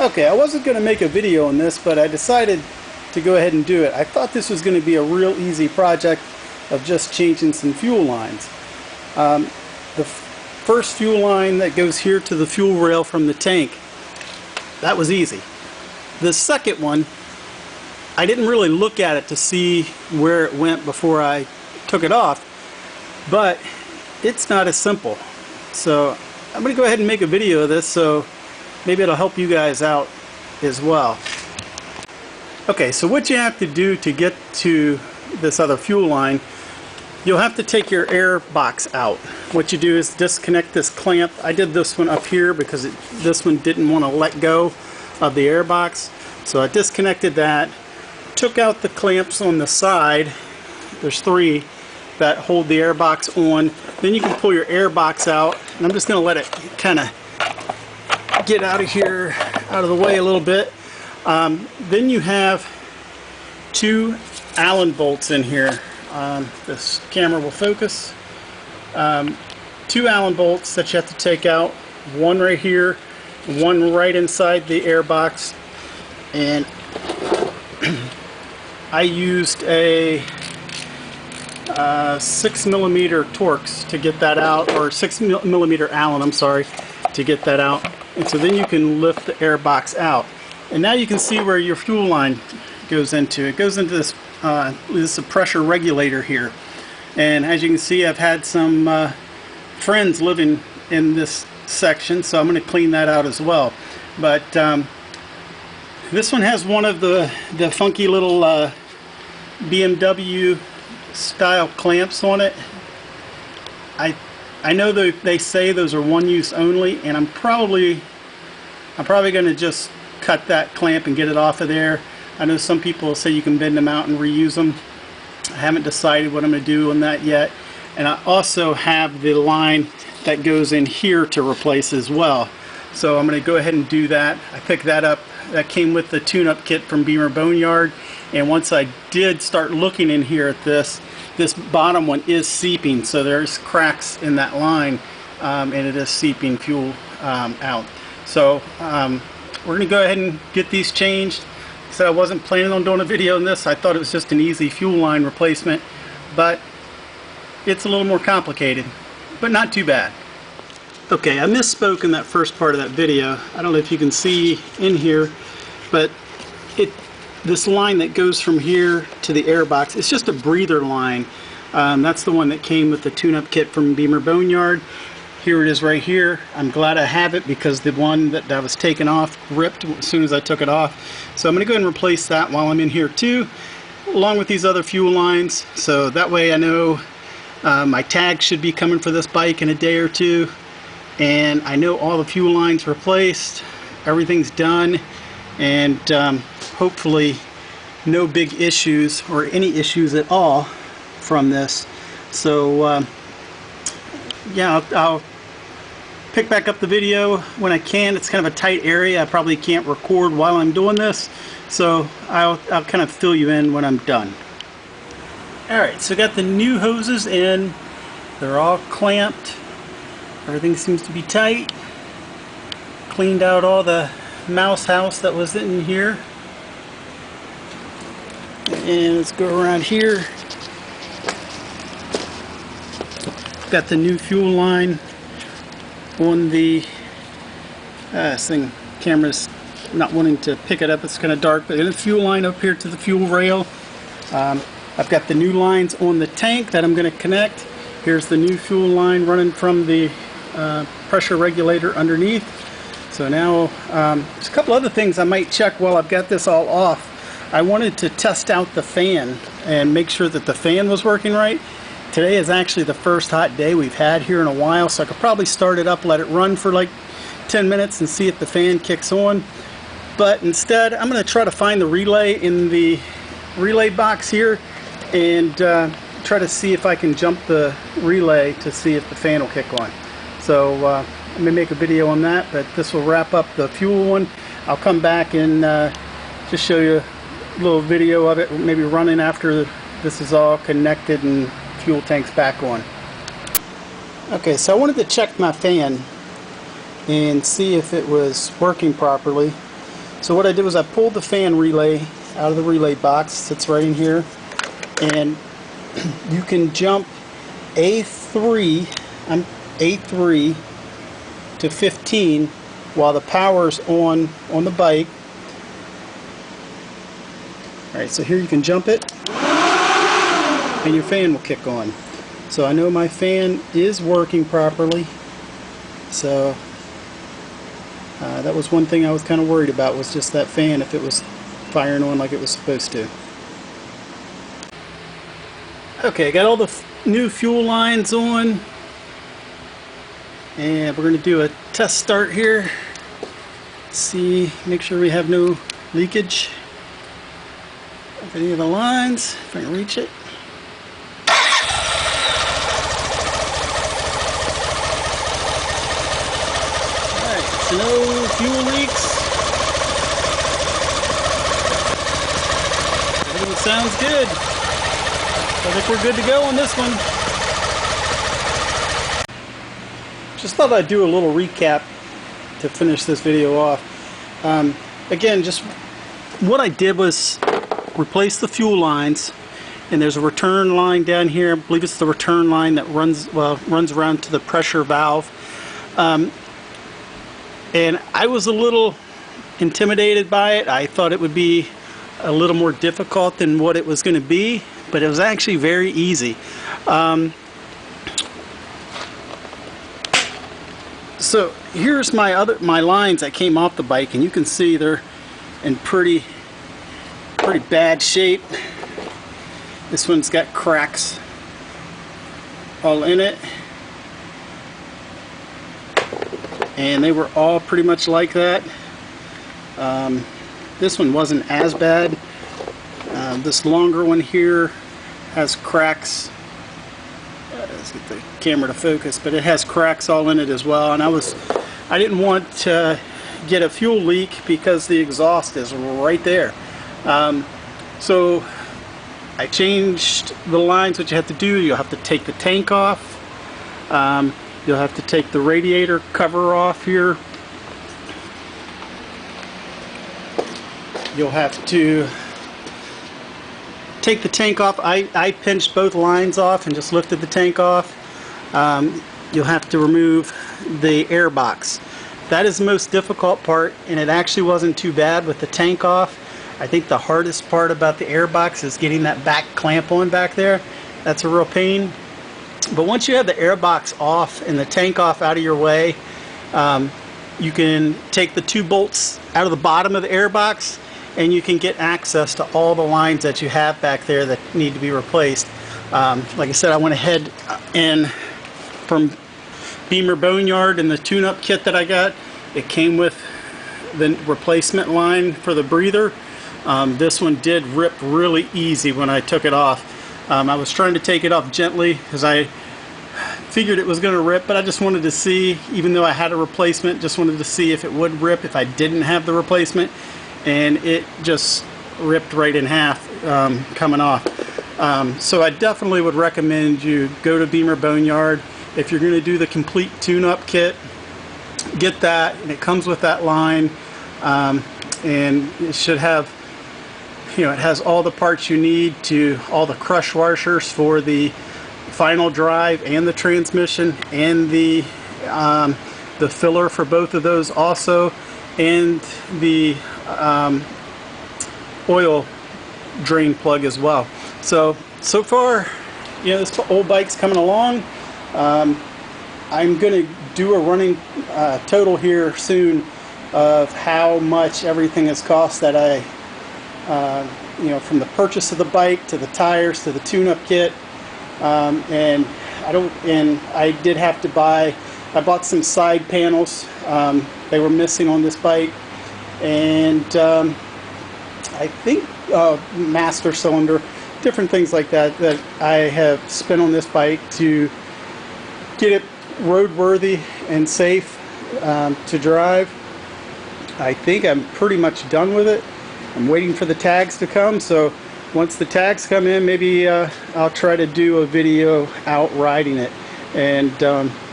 Okay, I wasn't going to make a video on this, but I decided to go ahead and do it. I thought this was going to be a real easy project of just changing some fuel lines. The first fuel line that goes here to the fuel rail from the tank, that was easy. The second one, I didn't really look at it to see where it went before I took it off, but it's not as simple. So I'm going to go ahead and make a video of this, so maybe it'll help you guys out as well. Okay, so what you have to do to get to this other fuel line, you'll have to take your air box out. What you do is disconnect this clamp. I did this one up here because this one didn't want to let go of the air box. So I disconnected that, took out the clamps on the side. There's 3 that hold the air box on. Then you can pull your air box out, and I'm just going to let it kind of get out of here, out of the way a little bit. Then you have 2 Allen bolts in here. This camera will focus. 2 Allen bolts that you have to take out. One right here, one right inside the air box. And I used a 6mm Torx to get that out, or 6mm Allen, I'm sorry, to get that out. And so then you can lift the air box out. And now you can see where your fuel line goes into. It goes into this, this is a pressure regulator here. And as you can see, I've had some friends living in this section, so I'm going to clean that out as well. But this one has one of the funky little BMW style clamps on it. I know they say those are one use only, and I'm probably going to just cut that clamp and get it off of there. I know some people say you can bend them out and reuse them. I haven't decided what I'm going to do on that yet. And I also have the line that goes in here to replace as well. So I'm going to go ahead and do that. I picked that up. That came with the tune-up kit from BMW Boneyard. And once I did start looking in here at this bottom one is seeping. So there's cracks in that line, and it is seeping fuel out. So we're going to go ahead and get these changed. So I wasn't planning on doing a video on this. I thought it was just an easy fuel line replacement, but it's a little more complicated, but not too bad. Okay, I misspoke in that first part of that video. I don't know if you can see in here, but this line that goes from here to the air box, it's just a breather line. That's the one that came with the tune-up kit from BMW Boneyard. Here it is right here. I'm glad I have it because the one that was taken off ripped as soon as I took it off. So I'm going to go ahead and replace that while I'm in here too, along with these other fuel lines. So that way I know my tag should be coming for this bike in a day or two. And I know all the fuel lines replaced. Everything's done. And hopefully no big issues or any issues at all from this. So yeah, I'll pick back up the video when I can. It's kind of a tight area. I probably can't record while I'm doing this, so I'll kind of fill you in when I'm done. Alright, so got the new hoses in. They're all clamped. Everything seems to be tight. Cleaned out all the mouse house that was in here. And let's go around here. Got the new fuel line on the camera's not wanting to pick it up, it's kind of dark, but the fuel line up here to the fuel rail. I've got the new lines on the tank that I'm going to connect. Here's the new fuel line running from the pressure regulator underneath. So now there's a couple other things I might check while I've got this all off. I wanted to test out the fan and make sure that the fan was working right. Today is actually the first hot day we've had here in a while, so I could probably start it up, let it run for like 10 minutes and see if the fan kicks on. But instead, I'm going to try to find the relay in the relay box here and try to see if I can jump the relay to see if the fan will kick on. So I'm going to make a video on that, but this will wrap up the fuel one. I'll come back and just show you a little video of it, maybe running after this is all connected and fuel tank's back on. Okay, so I wanted to check my fan and see if it was working properly. So what I did was I pulled the fan relay out of the relay box. It sits right in here, and you can jump A3 to 15 while the power's on the bike. Alright, so here you can jump it and your fan will kick on. So I know my fan is working properly. So that was one thing I was kind of worried about, was just that fan, if it was firing on like it was supposed to. Okay, I got all the new fuel lines on, and we're going to do a test start here. See, make sure we have no leakage of any of the lines, if I can reach it. Alright, so no fuel leaks. Everything sounds good. I think we're good to go on this one. Just thought I'd do a little recap to finish this video off. Again, just what I did was replace the fuel lines, and there's a return line down here. I believe it's the return line that runs around to the pressure valve. And I was a little intimidated by it. I thought it would be a little more difficult than what it was going to be, but it was actually very easy. So here's my lines that came off the bike, and you can see they're in pretty bad shape. This one's got cracks all in it, and they were all pretty much like that. This one wasn't as bad. This longer one here has cracks. Let's get the camera to focus, but it has cracks all in it as well. And I didn't want to get a fuel leak because the exhaust is right there. So I changed the lines. What you have to do, you'll have to take the tank off. You'll have to take the radiator cover off here. You'll have to take the tank off. I pinched both lines off and just lifted the tank off. You'll have to remove the air box. That is the most difficult part, and it actually wasn't too bad with the tank off. I think the hardest part about the air box is getting that back clamp on back there. That's a real pain. But once you have the air box off and the tank off out of your way, you can take the 2 bolts out of the bottom of the air box, and you can get access to all the lines that you have back there that need to be replaced. Like I said, I went ahead and from Beamer Boneyard and the tune-up kit that I got, it came with the replacement line for the breather. This one did rip really easy when I took it off. I was trying to take it off gently because I figured it was going to rip, but I just wanted to see, even though I had a replacement, just wanted to see if it would rip if I didn't have the replacement. And it just ripped right in half coming off. So I definitely would recommend you go to Beamer Boneyard. If you're going to do the complete tune-up kit, get that, and it comes with that line, and it should have, it has all the parts you need, to all the crush washers for the final drive and the transmission, and the filler for both of those also, and the oil drain plug as well. So far, this old bike's coming along. I'm going to do a running total here soon of how much everything has cost that I, from the purchase of the bike to the tires to the tune-up kit, and I did have to buy. I bought some side panels. They were missing on this bike, and I think master cylinder, different things like that I have spent on this bike to get it roadworthy and safe to drive. I think I'm pretty much done with it. I'm waiting for the tags to come, so once the tags come in, maybe I'll try to do a video out riding it, and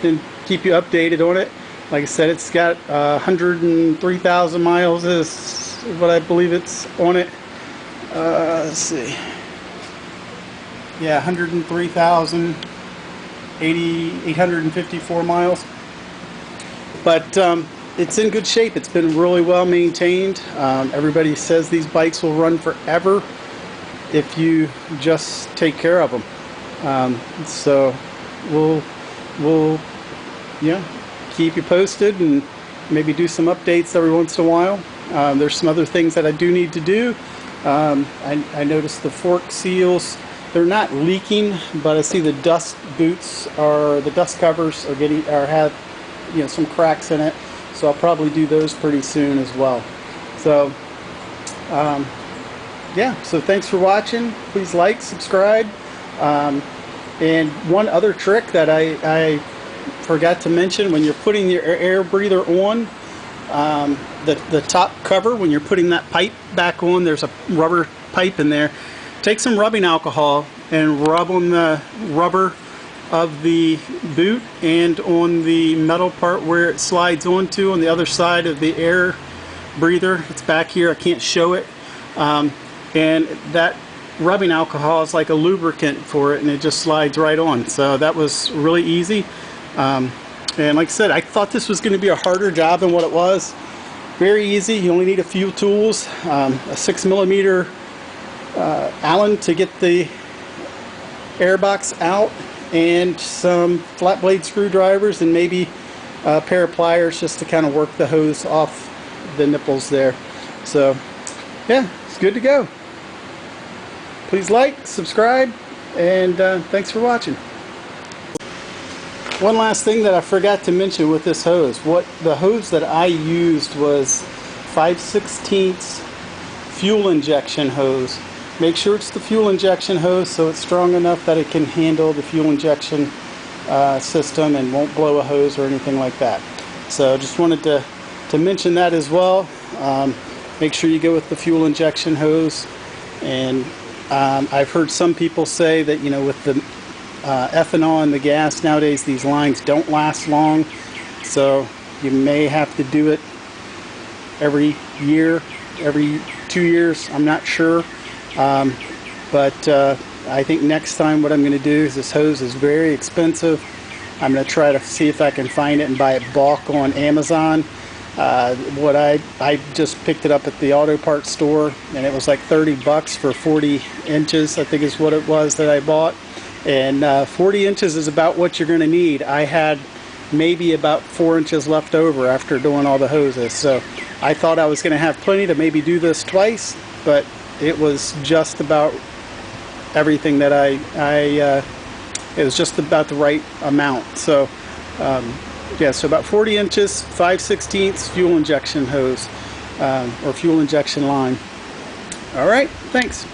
then keep you updated on it. Like I said, it's got 103,000 miles. Is what I believe it's on it. Let's see. Yeah, 854 miles. But it's in good shape. It's been really well maintained. Everybody says these bikes will run forever if you just take care of them. So we'll keep you posted and maybe do some updates every once in a while. There's some other things that I do need to do. I noticed the fork seals, they're not leaking, but I see the dust boots the dust covers have some cracks in it. So I'll probably do those pretty soon as well. So yeah, so thanks for watching. Please like, subscribe. And one other trick that I forgot to mention, when you're putting your air breather on, the top cover, when you're putting that pipe back on, there's a rubber pipe in there. Take some rubbing alcohol and rub on the rubber of the boot and on the metal part where it slides onto on the other side of the air breather. It's back here, I can't show it. And that rubbing alcohol is like a lubricant for it, and it just slides right on. So that was really easy. And like I said, I thought this was going to be a harder job than what it was. Very easy. You only need a few tools, a 6mm Allen to get the airbox out, and some flat blade screwdrivers, and maybe a pair of pliers just to kind of work the hose off the nipples there. So yeah, it's good to go. Please like, subscribe, and thanks for watching. One last thing that I forgot to mention with this hose. The hose that I used was 5/16 fuel injection hose. Make sure it's the fuel injection hose so it's strong enough that it can handle the fuel injection system and won't blow a hose or anything like that. So just wanted to mention that as well. Make sure you go with the fuel injection hose. And I've heard some people say that, with the ethanol and the gas nowadays, these lines don't last long, so you may have to do it every year, every 2 years, I'm not sure. But I think next time what I'm going to do is, this hose is very expensive. I'm going to try to see if I can find it and buy it bulk on Amazon. I just picked it up at the auto parts store, and it was like 30 bucks for 40 inches, I think is what it was that I bought. And 40 inches is about what you're going to need. I had maybe about 4 inches left over after doing all the hoses, so I thought I was going to have plenty to maybe do this twice, but it was just about everything that it was just about the right amount. So yeah, so about 40 inches, 5/16 fuel injection hose, or fuel injection line. All right, thanks.